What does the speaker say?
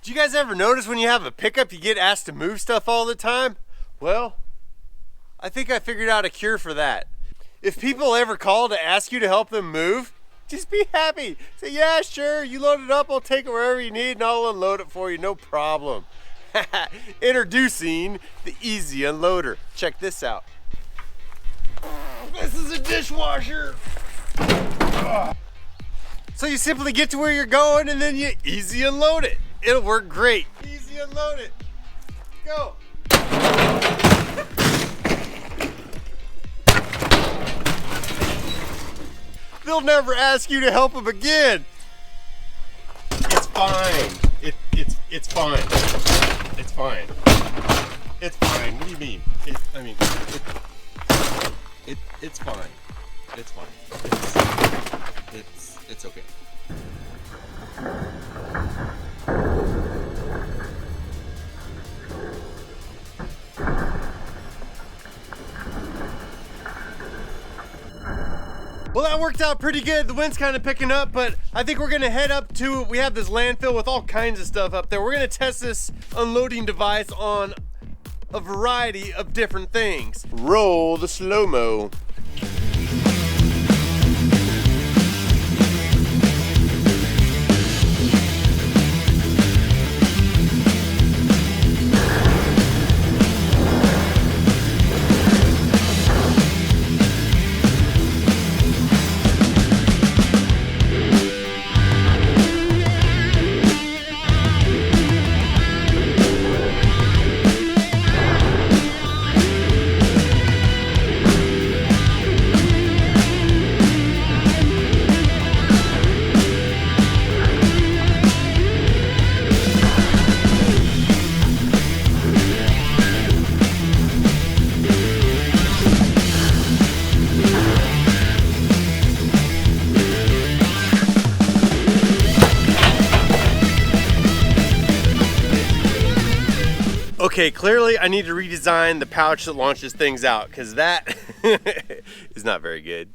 Do you guys ever notice when you have a pickup you get asked to move stuff all the time? Well, I think I figured out a cure for that. If people ever call to ask you to help them move, just be happy. Say, yeah, sure, you load it up, I'll take it wherever you need and I'll unload it for you, no problem. Introducing the Easy Unloader. Check this out. This is a dishwasher. So you simply get to where you're going and then you easy unload it. It'll work great. Easy unload it. Go. They'll never ask you to help them again. It's fine. It's fine. It's fine. It's fine. What do you mean? It's fine. It's fine. It's okay. Well, that worked out pretty good. The wind's kind of picking up, but I think we're gonna head up to, we have this landfill with all kinds of stuff up there. We're gonna test this unloading device on a variety of different things. Roll the slow-mo. Okay, clearly I need to redesign the pouch that launches things out because that is not very good.